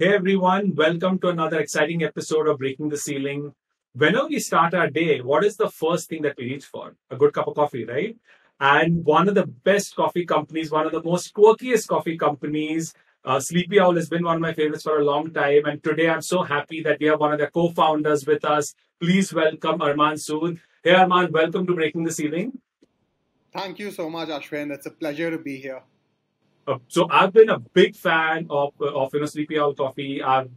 Hey everyone, welcome to another exciting episode of Breaking the Ceiling. Whenever we start our day, what is the first thing that we reach for? A good cup of coffee, right? And one of the best coffee companies, one of the most quirkiest coffee companies, Sleepy Owl has been one of my favorites for a long time. And today I'm so happy that we have one of their co-founders with us. Please welcome Arman Sood. Hey Arman, welcome to Breaking the Ceiling. Thank you so much, Ashwin. It's a pleasure to be here. So I've been a big fan of Sleepy Owl Coffee. I've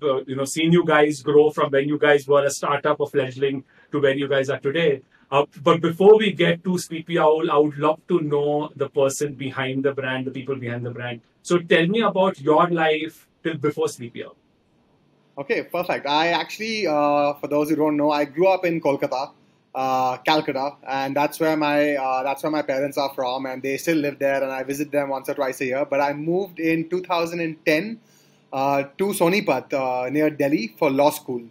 seen you guys grow from when you guys were a startup or fledgling to where you guys are today. But before we get to Sleepy Owl, I would love to know the person behind the brand, the people behind the brand. So tell me about your life till before Sleepy Owl. Okay, perfect. I actually, for those who don't know, I grew up in Kolkata, Calcutta, and that's where my parents are from, and they still live there, and I visit them once or twice a year. But I moved in 2010 to Sonipat near Delhi for law school.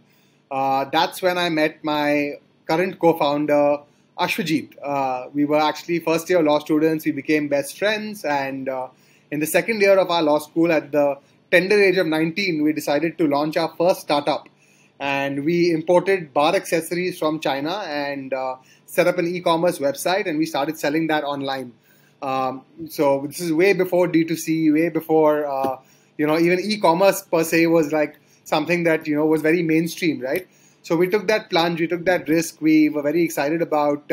That's when I met my current co-founder, Ashwajit. We were actually first year law students. We became best friends, and in the second year of our law school, at the tender age of 19, we decided to launch our first startup. And we imported bar accessories from China and set up an e-commerce website, and we started selling that online. So this is way before D2C, way before even e-commerce per se was like something that was very mainstream, right? So we took that plunge, we took that risk. We were very excited about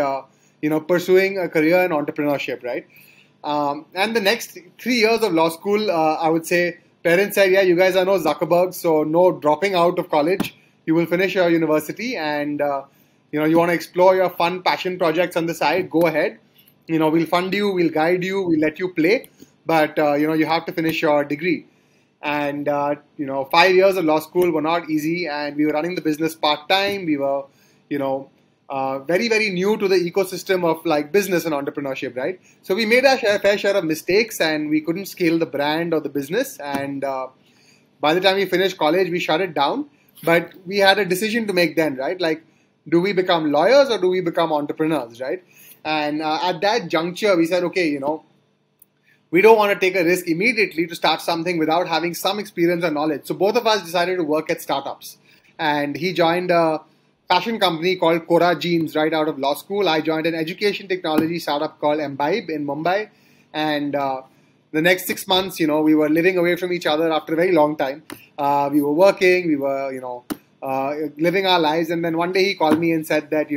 pursuing a career in entrepreneurship, right? And the next 3 years of law school, I would say, parents said, yeah, you guys are no Zuckerberg, so no dropping out of college. You will finish your university, and you want to explore your fun passion projects on the side. Go ahead. We'll fund you, we'll guide you, we'll let you play, but you have to finish your degree. And 5 years of law school were not easy, and we were running the business part time. We were, very very new to the ecosystem of like business and entrepreneurship, right? So we made our fair share of mistakes, and we couldn't scale the brand or the business. And by the time we finished college, we shut it down. But we had a decision to make then, right? Like, do we become lawyers or do we become entrepreneurs, right? And at that juncture, we said, okay, we don't want to take a risk immediately to start something without having some experience or knowledge. So both of us decided to work at startups. And he joined a fashion company called Cora Jeans right out of law school. I joined an education technology startup called Imbibe in Mumbai. And the next 6 months, we were living away from each other after a very long time. We were working, we were, living our lives. And then one day he called me and said that,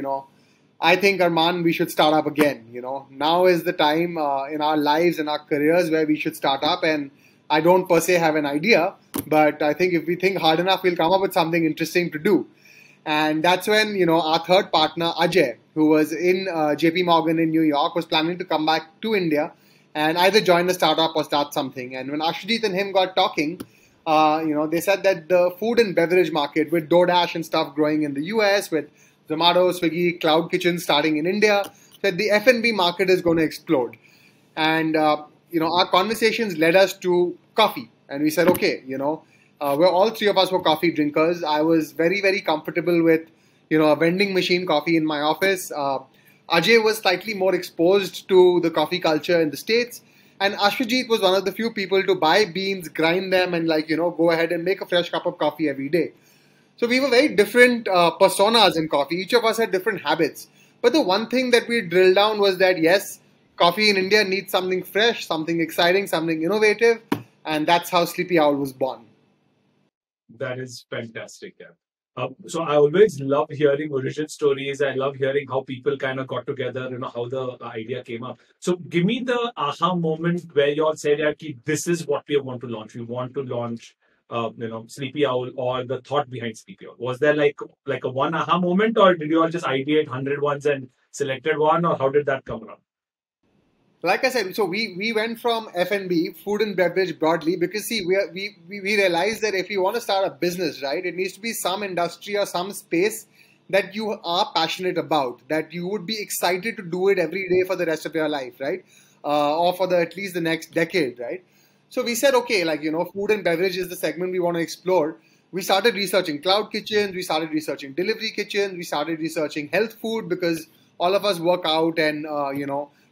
I think, Arman, we should start up again. Now is the time in our lives and our careers where we should start up. And I don't per se have an idea, but I think if we think hard enough, we'll come up with something interesting to do. And that's when, our third partner, Ajay, who was in JP Morgan in New York, was planning to come back to India and either join a startup or start something. And when Ashwajit and him got talking, they said that the food and beverage market, with DoorDash and stuff growing in the US, with Zomato, Swiggy, Cloud Kitchen starting in India, that the F&B market is going to explode. And, our conversations led us to coffee. And we said, okay, we're all three of us were coffee drinkers. I was very, very comfortable with, a vending machine coffee in my office. Ajay was slightly more exposed to the coffee culture in the States. And Ashwajit was one of the few people to buy beans, grind them, and go ahead and make a fresh cup of coffee every day. So we were very different personas in coffee. Each of us had different habits. But the one thing that we drilled down was that, yes, coffee in India needs something fresh, something exciting, something innovative. And that's how Sleepy Owl was born. That is fantastic. Yeah. So I always love hearing origin stories. I love hearing how people kind of got together, how the idea came up. So give me the aha moment where you all said, yeah, this is what we want to launch. We want to launch, Sleepy Owl, or the thought behind Sleepy Owl. Was there like a one aha moment, or did you all just ideate 100 ones and selected one, or how did that come around? Like I said, so we went from F&B, food and beverage broadly, because see, we realized that if you want to start a business, right, it needs to be some industry or some space that you are passionate about, that you would be excited to do it every day for the rest of your life, right, or for at least the next decade, right. So we said, okay, food and beverage is the segment we want to explore. We started researching cloud kitchens, we started researching delivery kitchens, we started researching health food because all of us work out and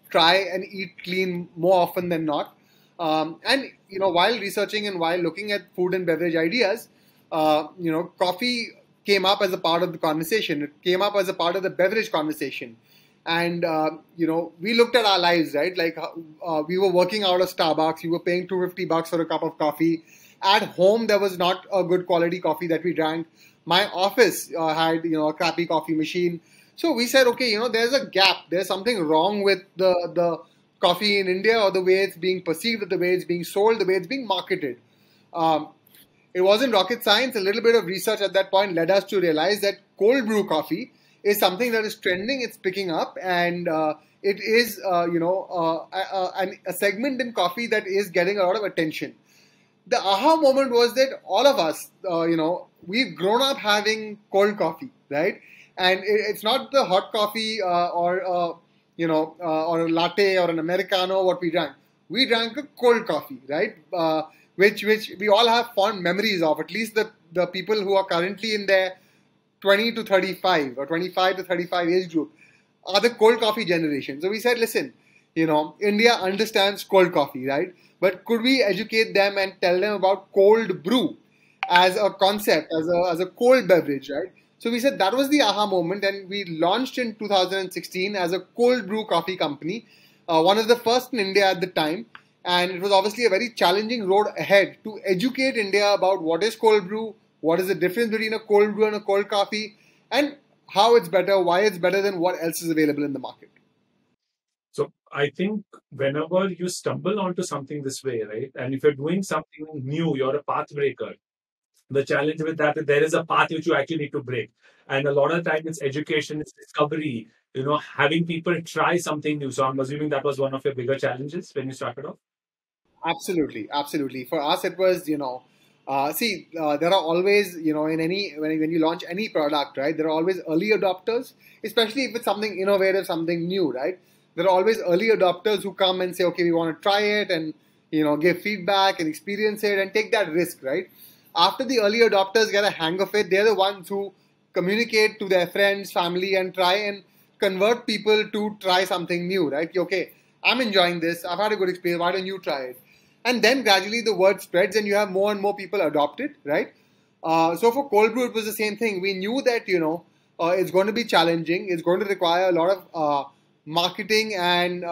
try and eat clean more often than not. And while researching and while looking at food and beverage ideas, coffee came up as a part of the conversation. It came up as a part of the beverage conversation. And, we looked at our lives, right? Like we were working out of Starbucks. We were paying $250 for a cup of coffee. At home, there was not a good quality coffee that we drank. My office had, a crappy coffee machine. So we said, okay, there's a gap. There's something wrong with the coffee in India, or the way it's being perceived, or the way it's being sold, the way it's being marketed. It wasn't rocket science. A little bit of research at that point led us to realize that cold brew coffee is something that is trending. It's picking up, and it is, a segment in coffee that is getting a lot of attention. The aha moment was that all of us, we've grown up having cold coffee, right? And it's not the hot coffee or a latte or an Americano what we drank. We drank a cold coffee, right? Which we all have fond memories of. At least the people who are currently in their 20 to 35 or 25 to 35 age group are the cold coffee generation. So we said, listen, India understands cold coffee, right? But could we educate them and tell them about cold brew as a concept, as a cold beverage, right? So we said that was the aha moment, and we launched in 2016 as a cold brew coffee company, one of the first in India at the time. And it was obviously a very challenging road ahead to educate India about what is cold brew, what is the difference between a cold brew and a cold coffee, and how it's better, why it's better than what else is available in the market. So I think whenever you stumble onto something this way, right, and if you're doing something new, you're a path breaker. The challenge with that is there is a path which you actually need to break. And a lot of time it's education, it's discovery, having people try something new. So I'm assuming that was one of your bigger challenges when you started off. Absolutely, absolutely. For us, it was, there are always, in any when you launch any product, right, there are always early adopters, especially if it's something innovative, something new, right? There are always early adopters who come and say, okay, we want to try it and, give feedback and experience it and take that risk, right? After the early adopters get a hang of it, they're the ones who communicate to their friends, family, and try and convert people to try something new, right? Okay, I'm enjoying this. I've had a good experience. Why don't you try it? And then gradually the word spreads and you have more and more people adopt it, right? So for cold brew, it was the same thing. We knew that, it's going to be challenging. It's going to require a lot of marketing and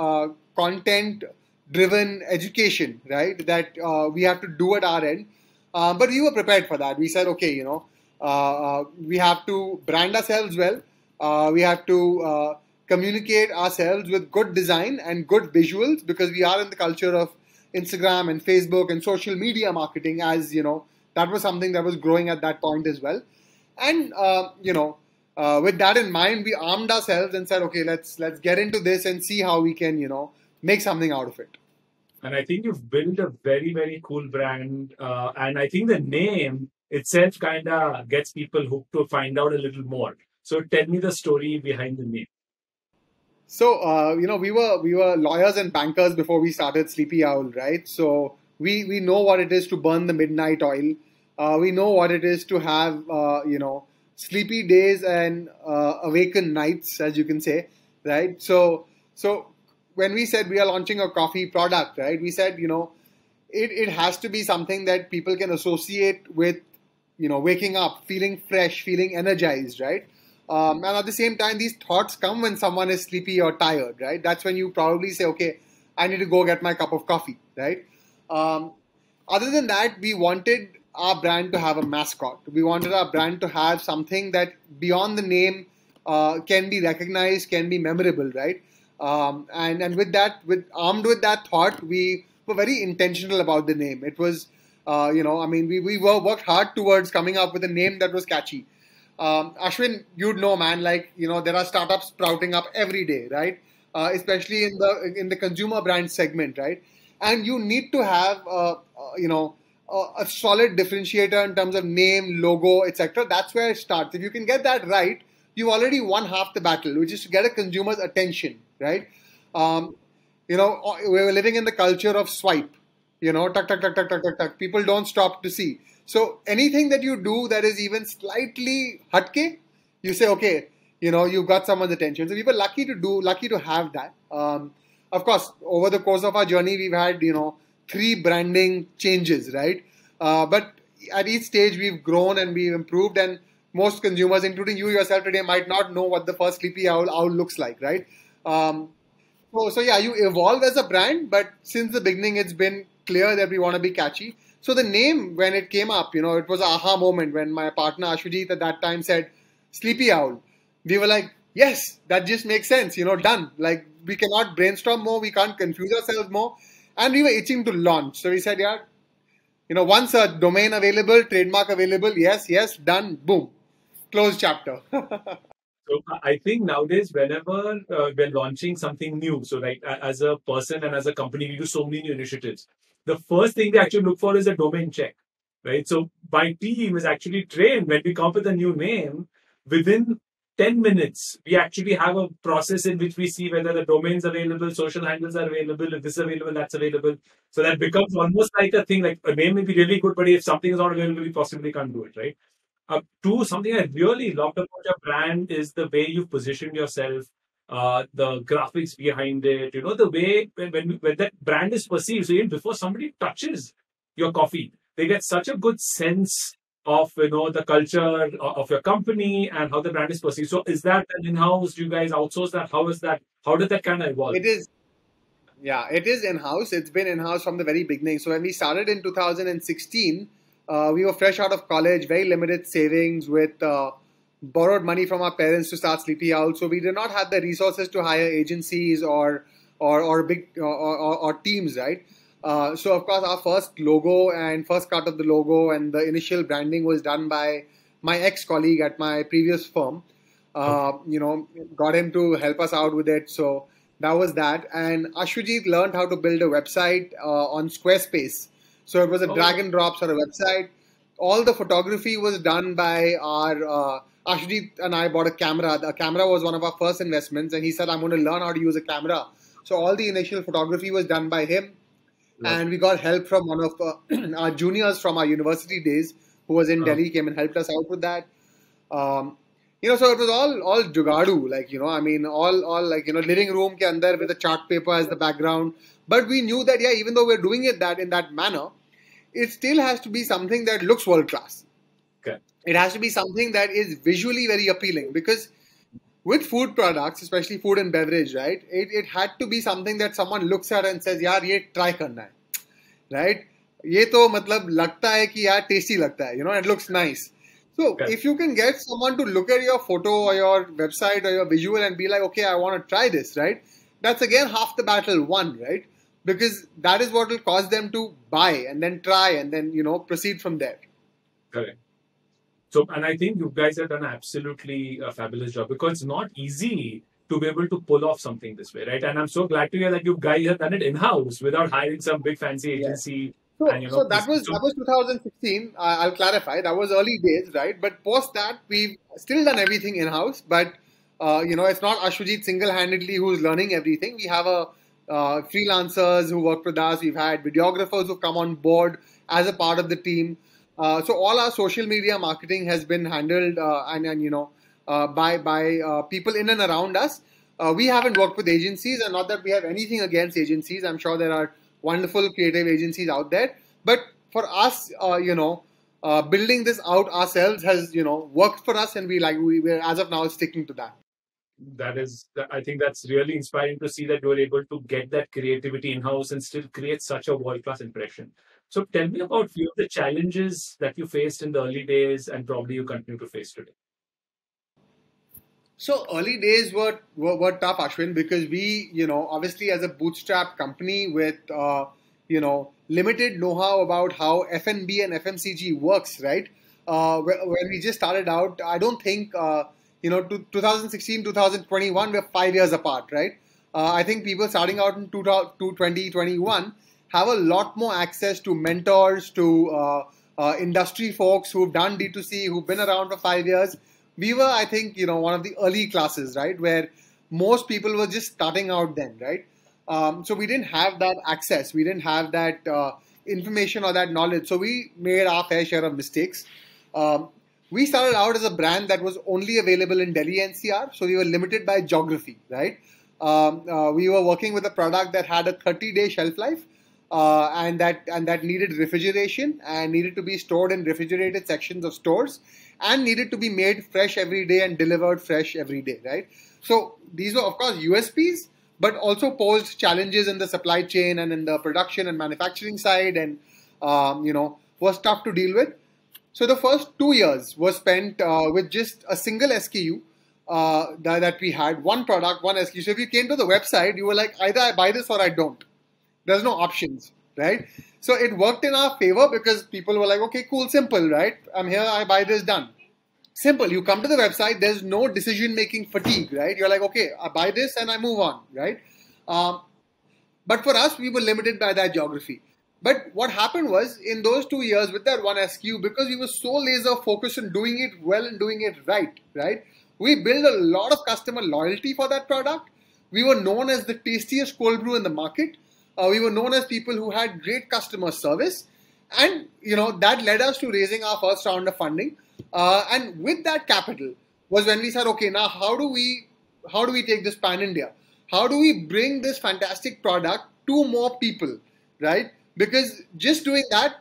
content-driven education, right? That we have to do at our end. But we were prepared for that. We said, okay, we have to brand ourselves well. We have to communicate ourselves with good design and good visuals, because we are in the culture of Instagram and Facebook and social media marketing, as that was something that was growing at that point as well. And with that in mind, we armed ourselves and said, okay, let's get into this and see how we can make something out of it. And I think you've built a very, very cool brand. And I think the name itself kind of gets people hooked to find out a little more. So tell me the story behind the name. So, we were lawyers and bankers before we started Sleepy Owl, right? So we know what it is to burn the midnight oil. We know what it is to have, sleepy days and awakened nights, as you can say, right? So when we said we are launching a coffee product, right, we said, it has to be something that people can associate with, waking up, feeling fresh, feeling energized, right? And at the same time, these thoughts come when someone is sleepy or tired, right? That's when you probably say, okay, I need to go get my cup of coffee, right? Other than that, we wanted our brand to have a mascot. We wanted our brand to have something that beyond the name can be recognized, can be memorable, right? And with that, armed with that thought, we were very intentional about the name. It was, we worked hard towards coming up with a name that was catchy. Ashwin, you'd know, man, there are startups sprouting up every day, right? Especially in the consumer brand segment, right? And you need to have, a solid differentiator in terms of name, logo, etc. That's where it starts. If you can get that right, you've already won half the battle, which is to get a consumer's attention, right? We're living in the culture of swipe, tuck, tuck, tuck, tuck, tuck, tuck, tuck. People don't stop to see. So anything that you do that is even slightly hatke, you say, okay, you've got someone's attention. So we were lucky to have that. Of course, over the course of our journey, we've had, 3 branding changes, right? But at each stage we've grown and we've improved, and most consumers, including you yourself today, might not know what the first Sleepy Owl looks like, right? Um, so yeah, you evolve as a brand, but since the beginning, it's been clear that we want to be catchy. So the name, when it came up, it was an aha moment when my partner Ashwajit at that time said Sleepy Owl. We were like, yes, that just makes sense, done. Like, we cannot brainstorm more, we can't confuse ourselves more, and we were itching to launch. So we said, yeah, once a domain available, trademark available, yes, done, boom, closed chapter. So I think nowadays, whenever we're launching something new, so like as a person and as a company, we do so many new initiatives. The first thing they actually look for is a domain check, right? So my team is actually trained when we come up with a new name, within 10 minutes, we actually have a process in which we see whether the domain's available, social handles are available, if this is available, that's available. So that becomes almost like a thing, like a name may be really good, but if something is not available, we possibly can't do it, right? Two, something I really loved about your brand is the way you position yourself, the graphics behind it, the way when that brand is perceived. So even before somebody touches your coffee, they get such a good sense of the culture of your company and how the brand is perceived. So is that an in-house? Do you guys outsource that? How is that? How did that kind of evolve? It is, yeah, it is in-house. It's been in-house from the very beginning. So when we started in 2016, we were fresh out of college, very limited savings with borrowed money from our parents to start Sleepy Owl. So we did not have the resources to hire agencies or big or teams, right? So of course, our first logo and first cut of the logo and the initial branding was done by my ex-colleague at my previous firm. Got him to help us out with it. So that was that. And Ashwajit learned how to build a website on Squarespace. So it was a drag and drop sort of website. All the photography was done by our Ashwajit, and I bought a camera. The camera was one of our first investments, and he said, I'm going to learn how to use a camera. So all the initial photography was done by him. And we got help from one of our juniors from our university days who was in Delhi, came and helped us out with that. So it was all jugadu, all living room ke andar with a chart paper as the background. But we knew that, yeah, even though we're doing it in that manner, it still has to be something that looks world class. Okay. It has to be something that is visually very appealing, because with food products, especially food and beverage, right, it had to be something that someone looks at and says, yaar, ye try karna hai, right? Ye to matlab lagta hai ki yaar tasty lagta hai, it looks nice. So if you can get someone to look at your photo or your website or your visual and be like, okay, I want to try this, right? That's again half the battle won, right? Because that is what will cause them to buy and then try and then, proceed from there. Correct. So, and I think you guys have done an absolutely fabulous job, because it's not easy to be able to pull off something this way, right? And I'm so glad to hear that you guys have done it in-house without hiring some big fancy agency. Yeah. So that was 2016. I'll clarify. That was early days, right? But post that, we've still done everything in-house. But, it's not Ashwajit single-handedly who's learning everything. We have freelancers who work with us. We've had videographers who've come on board as a part of the team. So all our social media marketing has been handled by people in and around us. We haven't worked with agencies, and not that we have anything against agencies. I'm sure there are wonderful creative agencies out there. But for us, building this out ourselves has, worked for us, and we're as of now sticking to that. I think that's really inspiring to see that you're able to get that creativity in-house and still create such a world-class impression. So tell me about a few of the challenges that you faced in the early days and probably you continue to face today. So early days were tough, Ashwin, because we, obviously as a bootstrap company with, limited know-how about how F&B and FMCG works, right? When we just started out, I don't think, 2016, 2021, we're 5 years apart, right? I think people starting out in 2021 have a lot more access to mentors, to industry folks who've done D2C, who've been around for 5 years. We were, I think, one of the early classes, right, where most people were just starting out then, right? So we didn't have that access. We didn't have that information or that knowledge. So we made our fair share of mistakes. We started out as a brand that was only available in Delhi NCR. So we were limited by geography, right? We were working with a product that had a 30-day shelf life. and that needed refrigeration and needed to be stored in refrigerated sections of stores and needed to be made fresh every day and delivered fresh every day, right? So these were, of course, USPs, but also posed challenges in the supply chain and in the production and manufacturing side, and was tough to deal with. So the first 2 years was spent with just a single SKU that we had, one product, one SKU. So if you came to the website, you were like, either I buy this or I don't. There's no options, right? So it worked in our favor because people were like, okay, cool, simple, right? I'm here, I buy this, done. Simple. You come to the website, there's no decision-making fatigue, right? You're like, okay, I buy this and I move on, right? But for us, we were limited by that geography. But what happened was, in those 2 years with that one SKU, because we were so laser focused on doing it well and doing it right? We built a lot of customer loyalty for that product. We were known as the tastiest cold brew in the market. We were known as people who had great customer service. And, that led us to raising our first round of funding. And with that capital was when we said, okay, now how do we take this pan-India? How do we bring this fantastic product to more people, right? Because just doing that,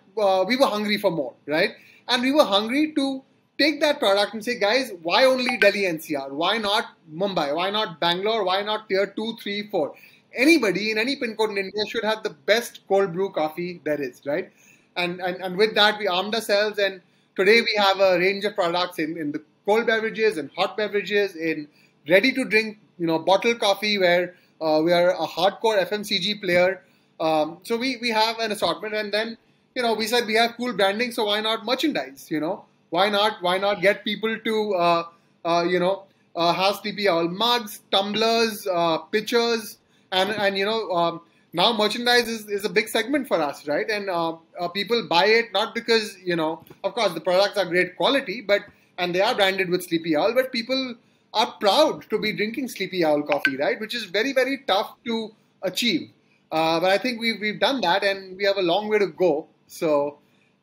we were hungry for more, right? And we were hungry to take that product and say, guys, why only Delhi NCR? Why not Mumbai? Why not Bangalore? Why not tier 2, 3, 4? Anybody in any pin code in India should have the best cold brew coffee there is, right? And with that, we armed ourselves, and today we have a range of products in the cold beverages and hot beverages, in ready to drink, bottled coffee, where we are a hardcore FMCG player. So we have an assortment, and then we said we have cool branding, so why not merchandise? Why not get people to have Sleepy Owl mugs, tumblers, pitchers, and now merchandise is a big segment for us, right? And people buy it not because of course the products are great quality, and they are branded with Sleepy Owl, but people are proud to be drinking Sleepy Owl coffee, right? Which is very, very tough to achieve. But I think we've done that, and we have a long way to go. So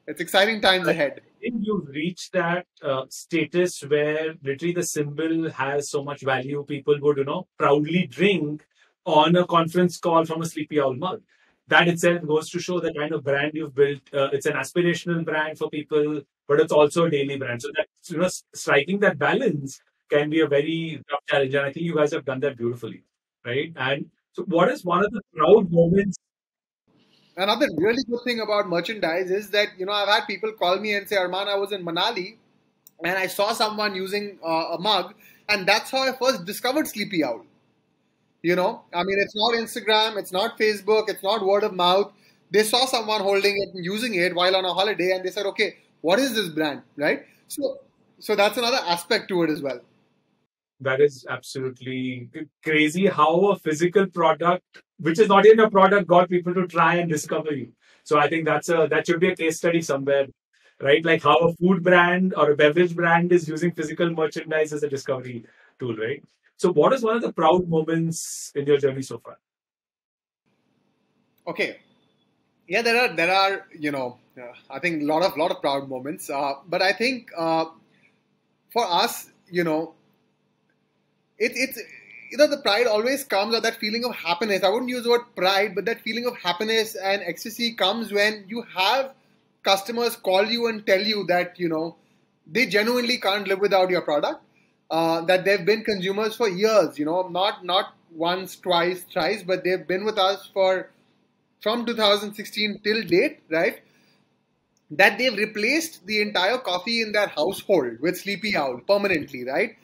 it's exciting times ahead. I think you've reached that status where literally the symbol has so much value. People would, proudly drink on a conference call from a Sleepy Owl mug. That itself goes to show the kind of brand you've built. It's an aspirational brand for people, but it's also a daily brand. So that striking that balance can be a very tough challenge, and I think you guys have done that beautifully, right? And so, what is one of the proud moments? Another really good thing about merchandise is that I've had people call me and say, Arman, I was in Manali and I saw someone using a mug, and that's how I first discovered Sleepy Owl. I mean, it's not Instagram, it's not Facebook, it's not word of mouth. They saw someone holding it and using it while on a holiday, and they said, okay, what is this brand, right? So that's another aspect to it as well. That is absolutely crazy how a physical product, which is not even a product, got people to try and discover you. So I think that should be a case study somewhere, right? Like how a food brand or a beverage brand is using physical merchandise as a discovery tool, right? So what is one of the proud moments in your journey so far? Okay. Yeah, there are I think a lot of proud moments. But I think for us, it's the pride always comes, or that feeling of happiness. I wouldn't use the word pride, but that feeling of happiness and ecstasy comes when you have customers call you and tell you that they genuinely can't live without your product. That they've been consumers for years, not once, twice, thrice, but they've been with us from 2016 till date, right? That they've replaced the entire coffee in their household with Sleepy Owl permanently, right?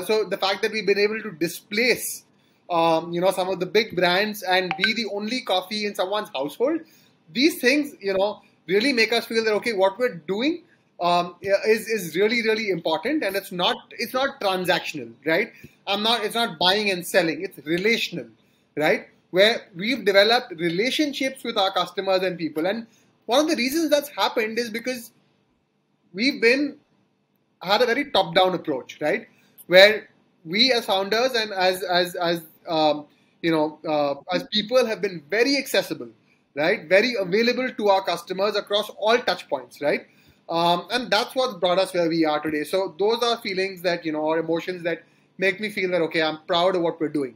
So the fact that we've been able to displace, some of the big brands and be the only coffee in someone's household, these things, really make us feel that, okay, what we're doing is really, really important, and it's not transactional, right? It's not buying and selling, it's relational, right? Where we've developed relationships with our customers and people. And one of the reasons that's happened is because we've had a very top-down approach, right? Where we as founders and as people have been very accessible, right? Very available to our customers across all touch points, right? And that's what brought us where we are today. So those are feelings that, or emotions that make me feel that, okay, I'm proud of what we're doing.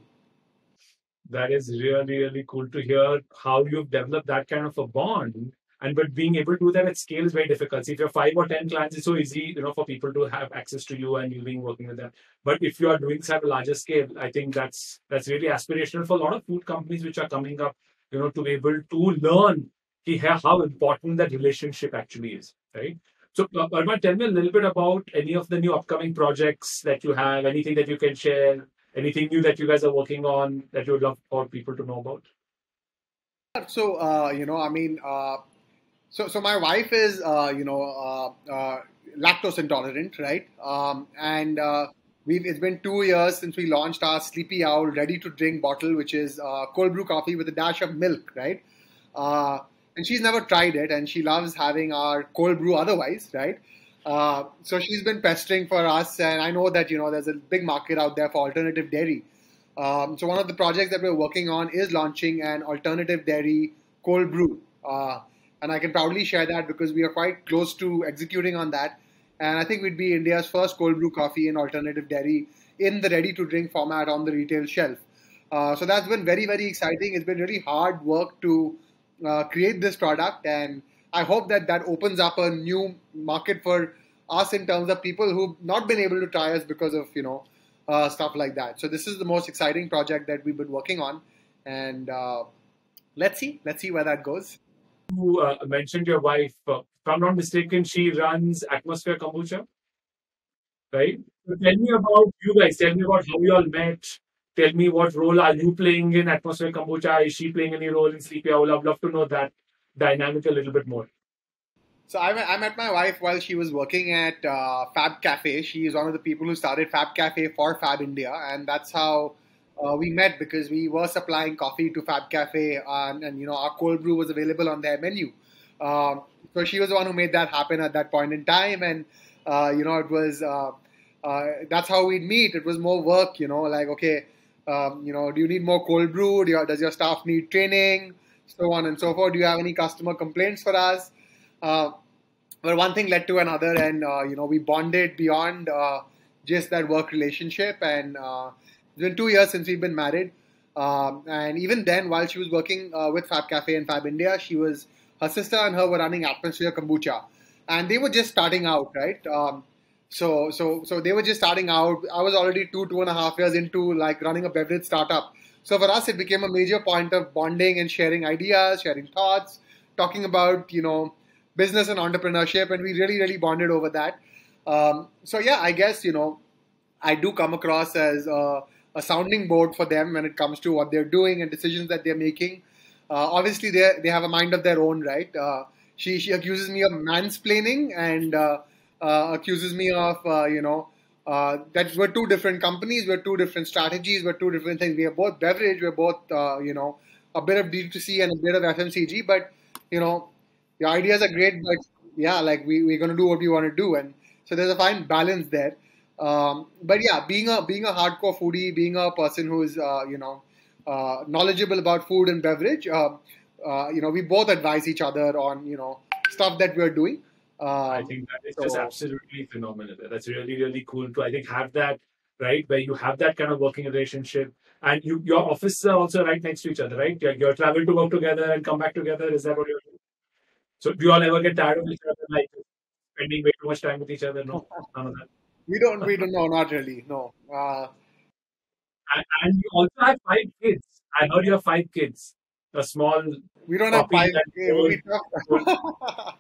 That is really, really cool to hear how you've developed that kind of a bond. And but being able to do that at scale is very difficult. See, if you have 5 or 10 clients, it's so easy, for people to have access to you and you being working with them. But if you are doing this at a larger scale, I think that's really aspirational for a lot of food companies which are coming up, to be able to learn how important that relationship actually is, right? So, Arman, tell me a little bit about any of the new upcoming projects that you have, anything that you can share, anything new that you guys are working on that you would love for people to know about? So, I mean, so my wife is, lactose intolerant, right? And it's been 2 years since we launched our Sleepy Owl ready to drink bottle, which is cold brew coffee with a dash of milk, right? Uh, and she's never tried it, and she loves having our cold brew otherwise, right? So she's been pestering for us, and I know that there's a big market out there for alternative dairy. So one of the projects that we're working on is launching an alternative dairy cold brew. And I can proudly share that because we are quite close to executing on that. And I think we'd be India's first cold brew coffee in alternative dairy in the ready to drink format on the retail shelf. So that's been very, very exciting. It's been really hard work to create this product. And I hope that that opens up a new market for us in terms of people who've not been able to try us because of, stuff like that. So this is the most exciting project that we've been working on. And let's see where that goes. You mentioned your wife. If I'm not mistaken, she runs Atmosphere Kombucha, right? So tell me about you guys. Tell me about how you all met. Tell me what role are you playing in Atmosphere Kombucha? Is she playing any role in Sleepy Owl? I'd love to know that dynamic a little bit more. So I met my wife while she was working at Fab Cafe. She is one of the people who started Fab Cafe for Fab India, and that's how we met because we were supplying coffee to Fab Cafe, and our cold brew was available on their menu. So she was the one who made that happen at that point in time, and it was that's how we'd meet. It was more work, like okay, do you need more cold brew? Does your staff need training? So on and so forth. Do you have any customer complaints for us? Uh, but one thing led to another, and we bonded beyond just that work relationship. And it's been 2 years since we've been married. And even then, while she was working with Fab Cafe and Fab India, her sister and her were running Atmosphere Kombucha, and they were just starting out, right? So they were just starting out. I was already 2.5 years into like running a beverage startup. So for us, it became a major point of bonding and sharing ideas, sharing thoughts, talking about business and entrepreneurship, and we really, really bonded over that. So yeah, I guess I do come across as a sounding board for them when it comes to what they're doing and decisions that they're making. Obviously, they have a mind of their own, right? She accuses me of mansplaining and accuses me of that we're two different companies, we're two different strategies, we're two different things. We are both beverage, we're both a bit of D2C and a bit of FMCG, but your ideas are great, but yeah, like we're going to do what we want to do. And so there's a fine balance there. But yeah, being a hardcore foodie, being a person who's, knowledgeable about food and beverage, we both advise each other on, stuff that we're doing. I think that is just absolutely phenomenal. That's really, really cool to, I think, have that, right, where you have that kind of working relationship. And your offices are also right next to each other, right? You're travel to work together and come back together. Is that what you're doing? So do you all ever get tired of each other, like spending way too much time with each other? No, none of that. We don't know, not really, no. And you also have 5 kids. I heard you have 5 kids. A small We don't have puppy five. that It would be tough.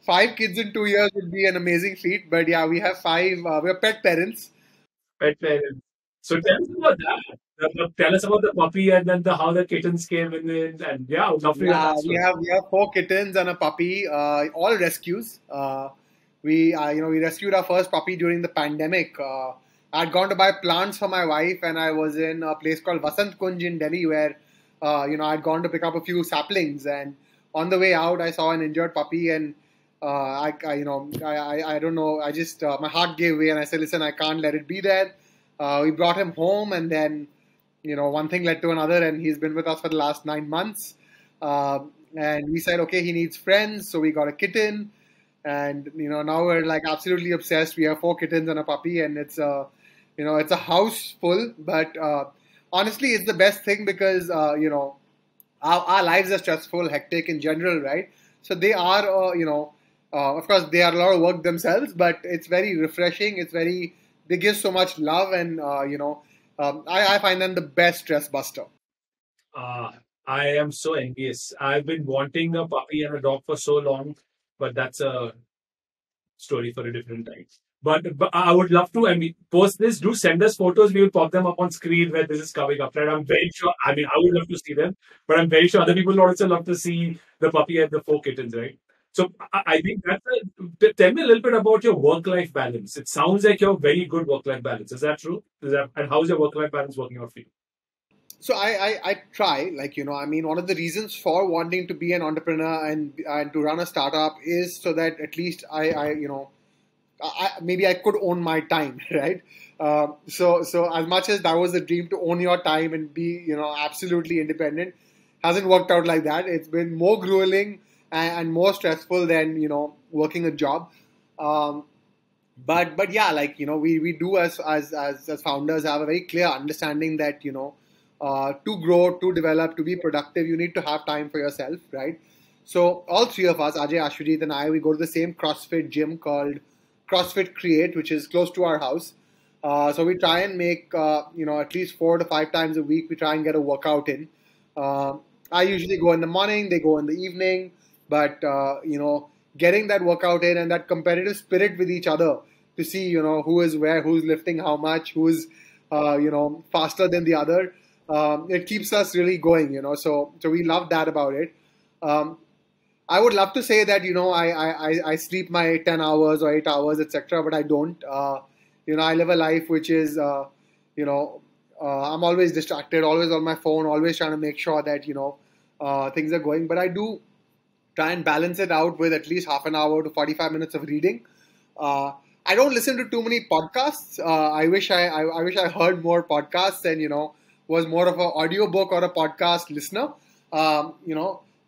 5 kids in 2 years would be an amazing feat. But yeah, we have five. We're pet parents. pet parents. So tell us about that. Tell us about the puppy and then how the kittens came in it. And yeah, I would love to hear Yeah, that story. we have 4 kittens and a puppy, all rescues. We rescued our first puppy during the pandemic. I'd gone to buy plants for my wife, and I was in a place called Vasant Kunj in Delhi, where I'd gone to pick up a few saplings, and on the way out, I saw an injured puppy, and I don't know, I just my heart gave way, and I said, listen, I can't let it be there. We brought him home, and then one thing led to another, and he's been with us for the last 9 months. And we said, okay, he needs friends, so we got a kitten, and now we're like absolutely obsessed. We have 4 kittens and a puppy, and it's a house full. But honestly, it's the best thing because our lives are stressful, hectic in general, right? So they are, of course, they are a lot of work themselves, but it's very refreshing. They give so much love, and I find them the best stress buster. Uh, I am so envious. I've been wanting a puppy and a dog for so long, but that's a story for a different time. But I would love to. I mean, post this. Do send us photos. We will pop them up on screen where this is coming up. Right? I'm very sure. I mean, I would love to see them, but I'm very sure other people would also love to see the puppy and the four kittens. Right? So I think that's tell me a little bit about your work-life balance. It sounds like you have very good work-life balance. Is that true? And how's your work-life balance working out for you? So I try, like, I mean, one of the reasons for wanting to be an entrepreneur and to run a startup is so that at least maybe I could own my time, right? So as much as that was the dream, to own your time and be, absolutely independent, hasn't worked out like that. It's been more grueling and more stressful than, working a job. Um, but yeah, like, we do as founders have a very clear understanding that, to grow, to develop, to be productive, you need to have time for yourself, right? So all three of us, Ajay, Ashwajit, and I, we go to the same CrossFit gym called CrossFit Create, which is close to our house. So we try and make, at least 4 to 5 times a week, we try and get a workout in. Uh, I usually go in the morning, they go in the evening, but, getting that workout in and that competitive spirit with each other to see, who is where, who's lifting how much, who's, faster than the other. It keeps us really going, so we love that about it. Um, I would love to say that I sleep my 10 hours or 8 hours, etc., but I don't. I live a life which is you know I'm always distracted, always on my phone, always trying to make sure that things are going. But I do try and balance it out with at least half an hour to 45 minutes of reading. Uh, I don't listen to too many podcasts. I wish I heard more podcasts and was more of an audiobook or a podcast listener.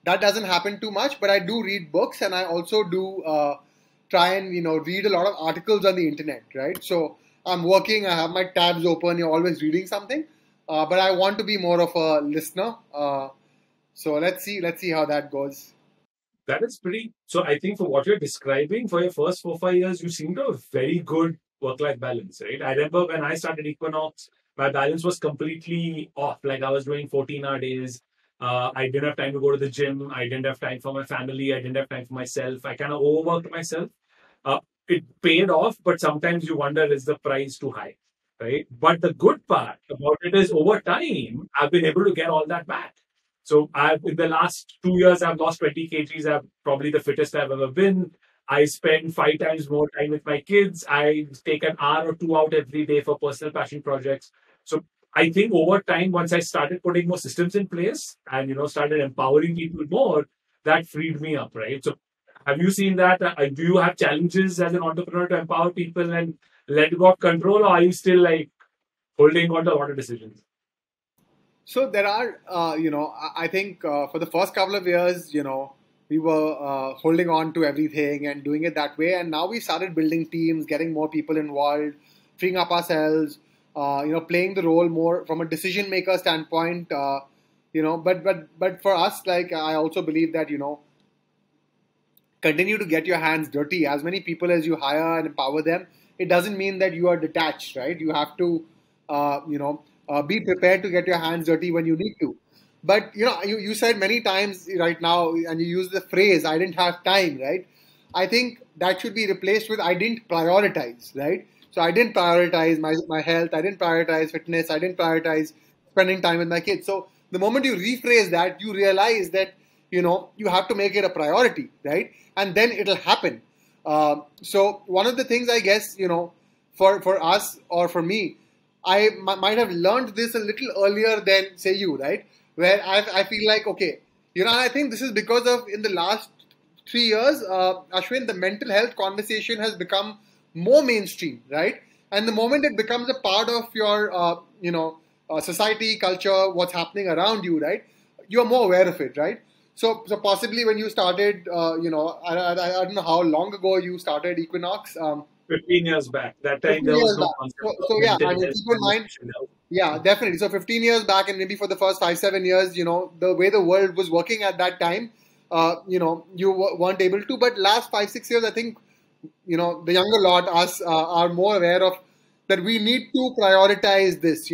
That doesn't happen too much, but I do read books and I also do try and read a lot of articles on the internet. Right, so I'm working, I have my tabs open. You're always reading something, but I want to be more of a listener. So let's see how that goes. That is pretty. So I think for what you're describing, for your first 4 5 years, you seem to have very good work-life balance, right? I remember when I started Equinox, my balance was completely off. Like I was doing 14-hour days. I didn't have time to go to the gym. I didn't have time for my family. I didn't have time for myself. I kind of overworked myself. Uh, it paid off, but sometimes you wonder, is the price too high, right? But the good part about it is over time, I've been able to get all that back. So in the last 2 years, I've lost 20 kgs. I'm probably the fittest I've ever been. I spend 5 times more time with my kids. I take an hour or two out every day for personal passion projects. So I think over time, once I started putting more systems in place and started empowering people more, that freed me up, right? So have you seen that? Do you have challenges as an entrepreneur to empower people and let go of control, or are you still like holding on to a lot of decisions? So there are, I think for the first couple of years, we were holding on to everything and doing it that way. And now we started building teams, getting more people involved, freeing up ourselves, playing the role more from a decision maker standpoint. But for us, like, I also believe that, continue to get your hands dirty. As many people as you hire and empower them, it doesn't mean that you are detached, right? You have to, be prepared to get your hands dirty when you need to. But you said many times right now, and you use the phrase "I didn't have time," right? I think that should be replaced with "I didn't prioritize," right? So I didn't prioritize my health. I didn't prioritize fitness. I didn't prioritize spending time with my kids. So the moment you rephrase that, you realize that you have to make it a priority, right? And then it'll happen. So one of the things, I guess, for us or for me, might have learned this a little earlier than, say, you, right? Where I feel like, okay, I think this is because of in the last 3 years, Ashwin, the mental health conversation has become more mainstream, right? And the moment it becomes a part of your, society, culture, what's happening around you, right? You're more aware of it, right? So possibly when you started, I don't know how long ago you started Equinox. 15 years back. That time 15 there was years no back. concept So, of so yeah, mental I mean, health keep in mind, conversation. Yeah, definitely. So 15 years back, and maybe for the first 5, 7 years, the way the world was working at that time, you weren't able to. But last 5, 6 years, I think, the younger lot, us, are more aware of that we need to prioritize this.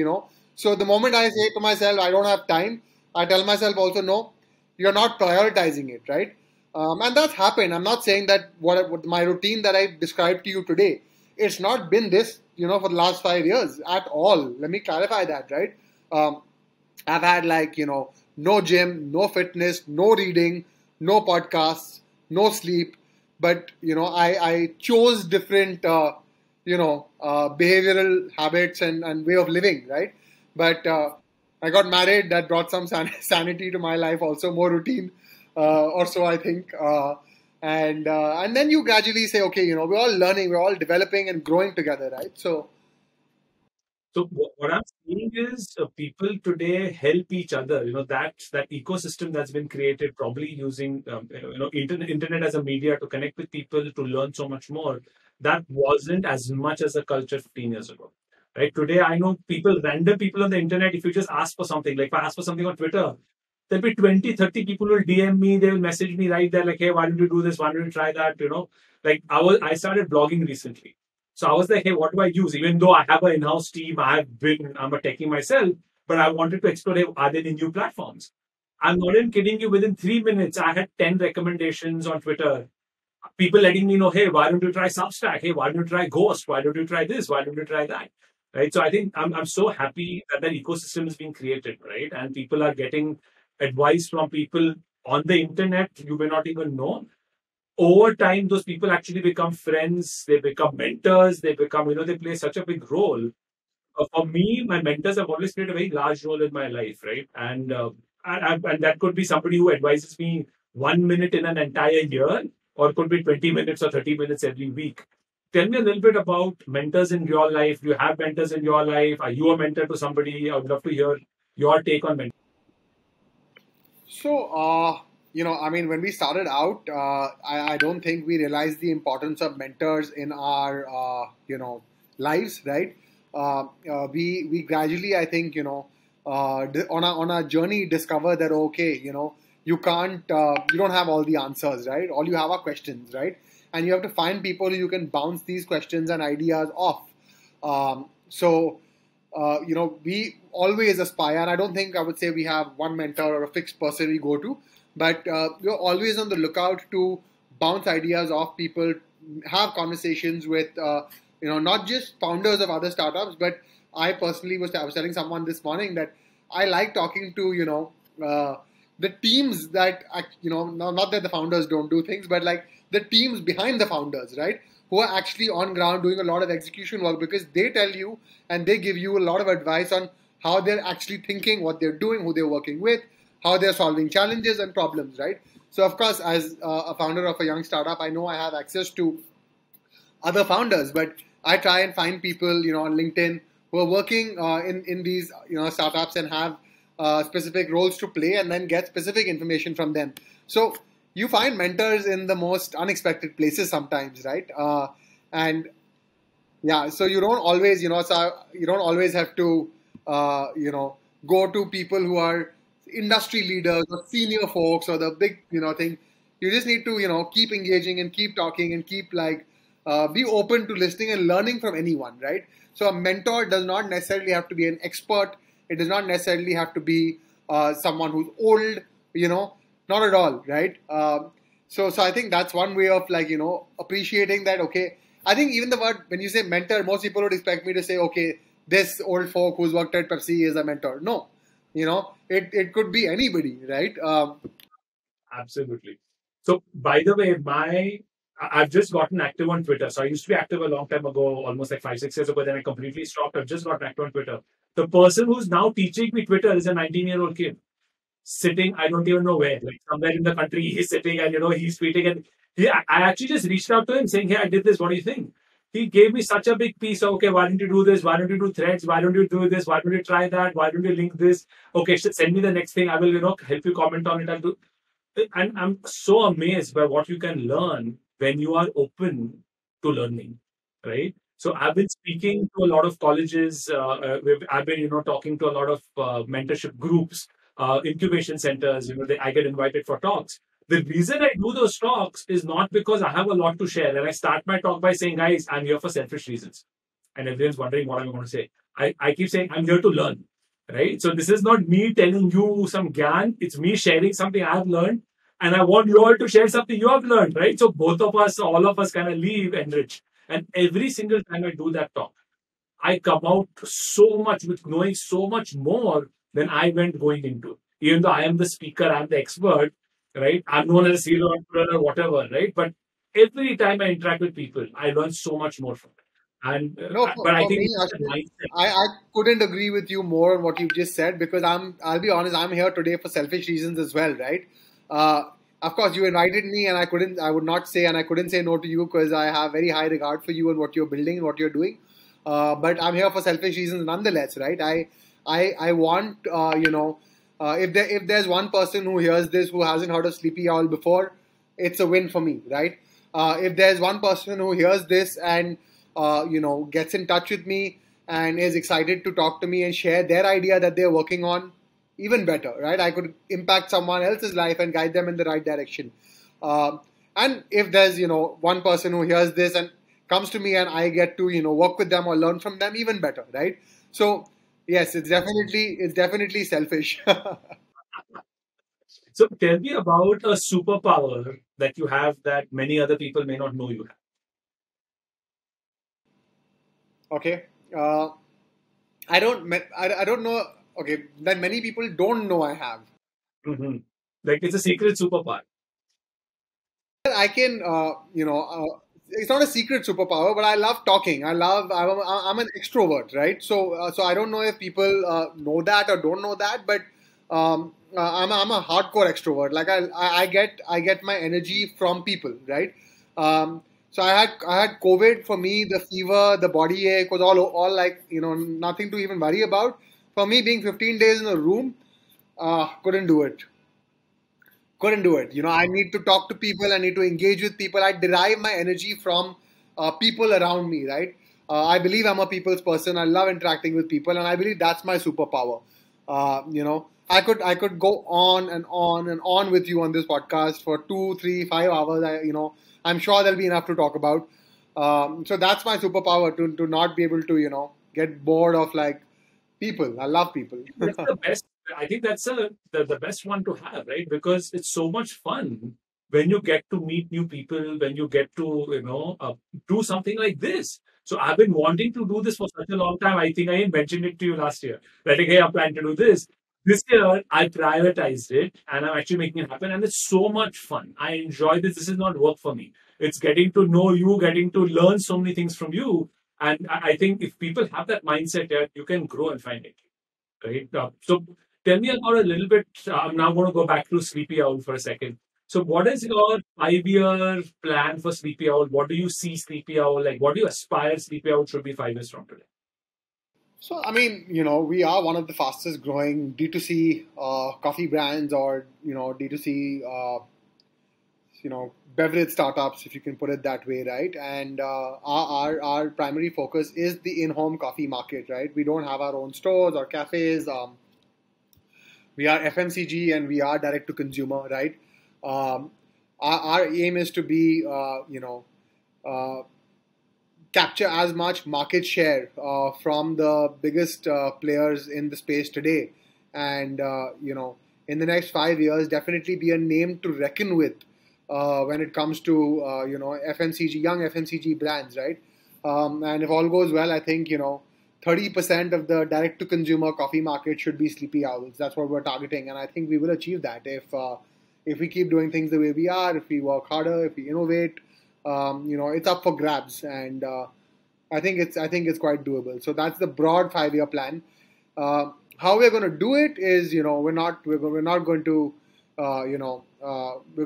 So the moment I say to myself, I don't have time, I tell myself also, no, you're not prioritizing it, right? And that's happened. I'm not saying that what my routine that I described to you today, it's not been this, for the last 5 years at all. Let me clarify that, right? Um, I've had like, no gym, no fitness, no reading, no podcasts, no sleep. But, I chose different, behavioral habits and way of living, right? But I got married. That brought some sanity to my life, also more routine, or so I think. And then you gradually say, okay, we're all learning, we're all developing and growing together, right? So So what I'm seeing is people today help each other. That ecosystem that's been created, probably using internet as a media to connect with people to learn so much more. That wasn't as much as a culture 15 years ago. Right today, I know people, random people on the internet. If you just ask for something, like if I ask for something on Twitter, there'll be 20, 30 people will DM me. They will message me right there, like, "Hey, why don't you do this? Why don't you try that?" Like I started blogging recently. So I was like, hey, what do I use? Even though I have an in-house team, I'm a techie myself, but I wanted to explore, hey, are there any new platforms? I'm not even kidding you. Within 3 minutes, I had 10 recommendations on Twitter. People letting me know, hey, why don't you try Substack? Hey, why don't you try Ghost? Why don't you try this? Why don't you try that? Right. So I think I'm so happy that that ecosystem is being created, right? And people are getting advice from people on the internet you may not even know. Over time, those people actually become friends, they become mentors, they become, they play such a big role. For me, my mentors have always played a very large role in my life, right? And that could be somebody who advises me 1 minute in an entire year, or it could be 20 minutes or 30 minutes every week. Tell me a little bit about mentors in your life. Do you have mentors in your life? Are you a mentor to somebody? I would love to hear your take on mentors. I mean, when we started out, I don't think we realized the importance of mentors in our, lives, right? We gradually, I think, on a journey, discover that okay, you don't have all the answers, right? All you have are questions, right? And you have to find people who you can bounce these questions and ideas off. We always aspire, and I don't think I would say we have one mentor or a fixed person we go to, but we're always on the lookout to bounce ideas off people, have conversations with, not just founders of other startups, but I was telling someone this morning that I like talking to, the teams that, not that the founders don't do things, but like the teams behind the founders, right? Who are actually on ground doing a lot of execution work because they tell you and they give you a lot of advice on how they're actually thinking, what they're doing, who they're working with, how they're solving challenges and problems, right? So, of course, as a founder of a young startup, I know I have access to other founders, but I try and find people, on LinkedIn who are working in these, startups and have specific roles to play, and then get specific information from them. So you find mentors in the most unexpected places sometimes, right? And yeah, so you don't always have to, go to people who are industry leaders or senior folks or the big, thing. You just need to, keep engaging and keep talking and keep like, be open to listening and learning from anyone, right? So a mentor does not necessarily have to be an expert. It does not necessarily have to be someone who's old, not at all, right? So I think that's one way of like, appreciating that. Okay, I think even the word when you say mentor, most people would expect me to say, okay, this old folk who's worked at Pepsi is a mentor. No, it could be anybody, right? Absolutely. So, by the way, I've just gotten active on Twitter. So I used to be active a long time ago, almost like 5, 6 years ago. Then I completely stopped. I've just gotten active on Twitter. The person who's now teaching me Twitter is a 19-year-old kid sitting. I don't even know where, like somewhere in the country. He's sitting and he's tweeting. And I actually just reached out to him saying, "Hey, I did this. What do you think?" He gave me such a big piece of, okay, why don't you do this? Why don't you do threads? Why don't you do this? Why don't you try that? Why don't you link this? Okay, send me the next thing. I will, help you comment on it. I'll do. And I'm so amazed by what you can learn when you are open to learning, right? So I've been speaking to a lot of colleges. I've been, talking to a lot of mentorship groups, incubation centers. I get invited for talks. The reason I do those talks is not because I have a lot to share. And I start my talk by saying, guys, I'm here for selfish reasons. And everyone's wondering what I'm going to say. I keep saying, I'm here to learn, right? So this is not me telling you some gyan. It's me sharing something I've learned. And I want you all to share something you have learned, right? So both of us, all of us kind of leave enriched. And every single time I do that talk, I come out so much with knowing so much more than I went going into. Even though I am the speaker, I'm the expert, right? I'm known as a serial entrepreneur or whatever, right? But every time I interact with people, I learn so much more from it. And No, but I for think me, it's just a Ashwin, mindset. I couldn't agree with you more on what you've just said because I'll be honest, I'm here today for selfish reasons as well, right? Uh, of course, you invited me and I would not say, and I couldn't say no to you because I have very high regard for you and what you're building and what you're doing. But I'm here for selfish reasons nonetheless, right? I want, if there's one person who hears this who hasn't heard of Sleepy Owl before, it's a win for me, right? If there's one person who hears this and gets in touch with me and is excited to talk to me and share their idea that they're working on, even better, right? I could impact someone else's life and guide them in the right direction. Uh, and if there's, one person who hears this and comes to me and I get to, work with them or learn from them, even better, right? So, yes, it's definitely selfish. So tell me about a superpower that you have that many other people may not know you have. Okay. Uh, I don't know. Okay, that many people don't know I have. Mhm. Like it's a secret superpower. I can, it's not a secret superpower, but I love talking. I'm an extrovert, right? So I don't know if people know that or don't know that, but I'm a hardcore extrovert. Like I get my energy from people, right? So I had COVID. For me, the fever, the body ache was all like, nothing to even worry about. For me, being 15 days in a room, couldn't do it. Couldn't do it. I need to talk to people. I need to engage with people. I derive my energy from people around me, right? I believe I'm a people's person. I love interacting with people, and I believe that's my superpower. I could go on and on and on with you on this podcast for 2, 3, 5 hours. I'm sure there'll be enough to talk about. So that's my superpower to not be able to get bored of like people. I love people. That's the best. I think that's the best one to have, right? Because it's so much fun when you get to meet new people, when you get to, do something like this. So I've been wanting to do this for such a long time. I think I mentioned it to you last year. That, hey, I plan to do this. This year, I prioritized it and I'm actually making it happen. And it's so much fun. I enjoy this. This is not work for me. It's getting to know you, getting to learn so many things from you. And I think if people have that mindset, yeah, you can grow and find it. Right. So tell me about a little bit. I'm now going to go back to Sleepy Owl for a second. So, what is your 5 year plan for Sleepy Owl? What do you see Sleepy Owl like? What do you aspire Sleepy Owl should be 5 years from today? So, I mean, we are one of the fastest growing D2C coffee brands or, D2C, beverage startups, if you can put it that way, right? And our primary focus is the in-home coffee market, right? We don't have our own stores or cafes. We are FMCG and we are direct to consumer, right? Um, our aim is to be, uh, capture as much market share from the biggest players in the space today, and in the next 5 years, definitely be a name to reckon with when it comes to FMCG, young FMCG brands, right? And if all goes well, I think 30% of the direct to consumer coffee market should be Sleepy Owls. That's what we're targeting, and I think we will achieve that if we keep doing things the way we are, if we work harder, if we innovate. It's up for grabs, and I think it's quite doable. So that's the broad 5 year plan. How we're going to do it is, we're not going to, we're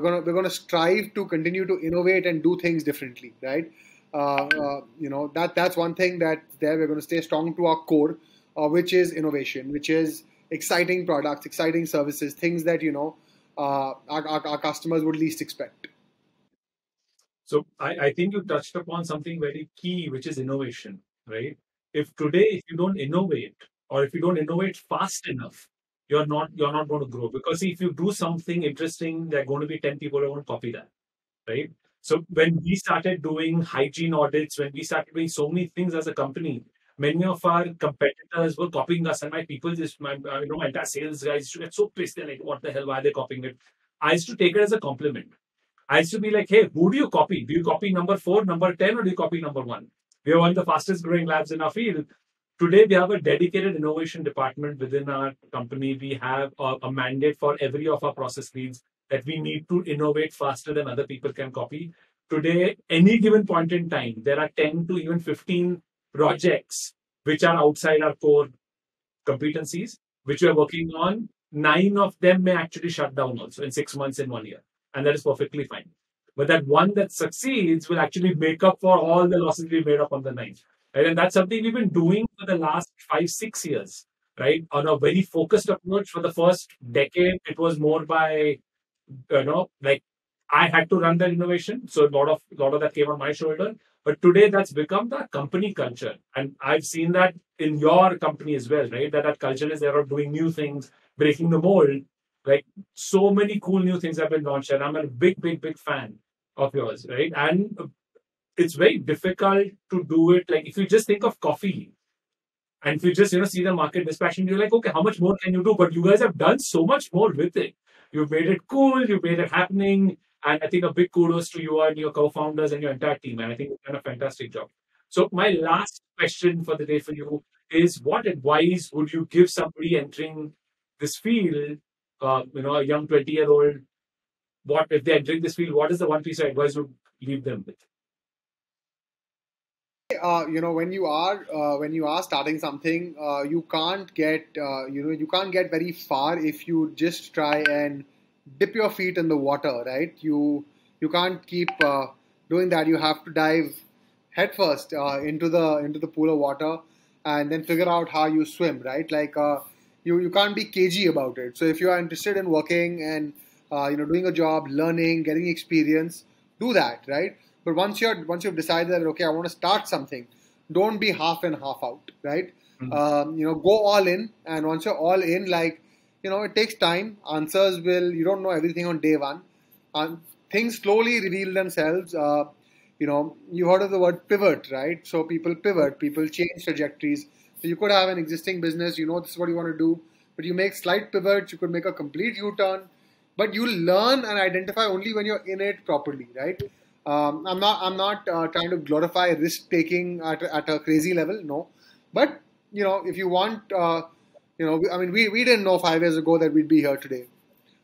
going to strive to continue to innovate and do things differently, right? That's one thing that there we're going to stay strong to our core, which is innovation, which is exciting products, exciting services, things that our customers would least expect. So I think you touched upon something very key, which is innovation, right? If today, if you don't innovate, or if you don't innovate fast enough, you're not going to grow. Because see, if you do something interesting, there are going to be 10 people who are going to copy that, right? So when we started doing hygiene audits, when we started doing so many things as a company, many of our competitors were copying us, and my people just my entire sales guys used to get so pissed. They're like, "What the hell? Why are they copying it?" I used to take it as a compliment. I used to be like, "Hey, who do you copy? Do you copy number 4, number 10, or do you copy number 1?" We are one of the fastest growing labs in our field. Today, we have a dedicated innovation department within our company. We have a mandate for every of our process leads that we need to innovate faster than other people can copy. Today, any given point in time, there are 10 to even 15 projects which are outside our core competencies, which we are working on. 9 of them may actually shut down also in 6 months, in 1 year. And that is perfectly fine. But that one that succeeds will actually make up for all the losses we made up on the 9. Right? And that's something we've been doing for the last 5, 6 years, right? On a very focused approach. For the first decade, it was more by, like I had to run that innovation. So a lot of that came on my shoulder. But today that's become the company culture. And I've seen that in your company as well, right? That culture is there of doing new things, breaking the mold. Like so many cool new things have been launched. And I'm a big, big, big fan of yours, right? And it's very difficult to do it. Like if you just think of coffee, and if you just see the market dispassion, you're like, okay, how much more can you do? But you guys have done so much more with it. You've made it cool. You've made it happening. And I think a big kudos to you and your co-founders and your entire team. And I think you've done a fantastic job. So my last question for the day for you is: what advice would you give somebody entering this field? A young 20-year-old. What if they're entering this field? What is the one piece of advice you would leave them with? When you are starting something, you can't get you can't get very far if you just try and dip your feet in the water, right? You can't keep doing that. You have to dive headfirst into the pool of water and then figure out how you swim, right? Like you can't be cagey about it. So if you are interested in working and doing a job, learning, getting experience, do that, right? But once you've decided that, okay, I want to start something, don't be half in, half out, right? Mhm. Go all in, and once you're all in, like it takes time. Answers will you don't know everything on day one, and things slowly reveal themselves. You heard of the word pivot, right? So people pivot, people change trajectories. So you could have an existing business, this is what you want to do, but you make slight pivots. You could make a complete U-turn, but you learn and identify only when you're in it properly, right? I'm not trying to glorify risk taking at a crazy level, no. But if you want, I mean, we didn't know 5 years ago that we'd be here today.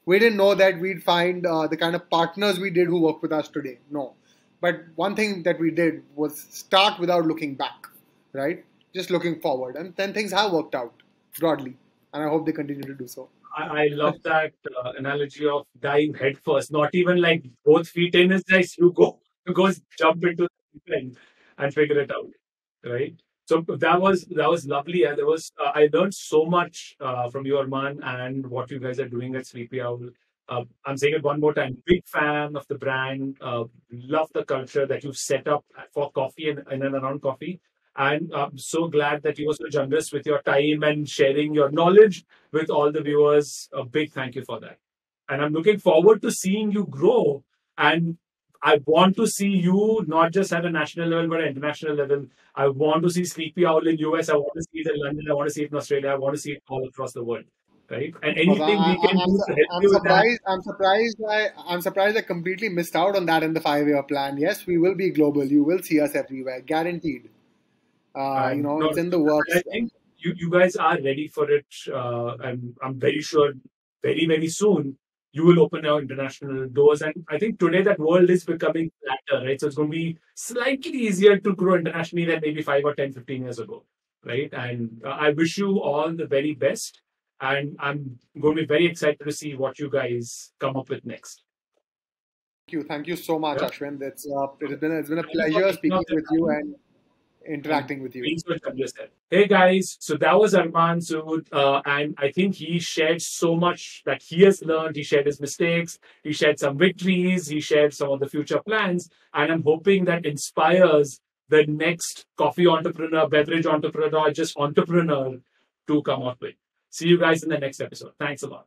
We didn't know that we'd find the kind of partners we did who work with us today. No. But one thing that we did was start without looking back, right? Just looking forward. And then things have worked out broadly. And I hope they continue to do so. I love that analogy of dive head first. Not even like both feet in is nice. You go jump into the deep end and figure it out, right? So that was lovely. And there was I learned so much from you, Arman, and what you guys are doing at Sleepy Owl. I'm saying it one more time. Big fan of the brand. Love the culture that you've set up for coffee and in and around coffee. And I'm so glad that you were so generous with your time and sharing your knowledge with all the viewers. A big thank you for that. And I'm looking forward to seeing you grow. And I want to see you not just at a national level, but at international level. I want to see Sleepy Owl in US. I want to see it in London. I want to see it in Australia. I want to see it all across the world. Right? And Because anything we can do to help I'm you with that. surprised. I'm surprised I completely missed out on that in the 5 year plan. Yes, we will be global. You will see us everywhere, guaranteed. And no, It's in the I works. think you guys are ready for it. And I'm very sure very, very soon you will open our international doors. And I think today that world is becoming flatter, right? So it's going to be slightly easier to grow internationally than maybe 5 or 10, 15 years ago, right? And I wish you all the very best. And I'm going to be very excited to see what you guys come up with next. Thank you so much, Yeah. Ashwin. It's been a Thank you for pleasure taking speaking out the with you, time. and interacting with you. Being so generous there. Hey guys, so that was Arman Sood, and I think he shared so much that he has learned. He shared his mistakes, he shared some victories, he shared some of the future plans, and I'm hoping that inspires the next coffee entrepreneur, beverage entrepreneur, or just entrepreneur to come up with. See you guys in the next episode. Thanks a lot.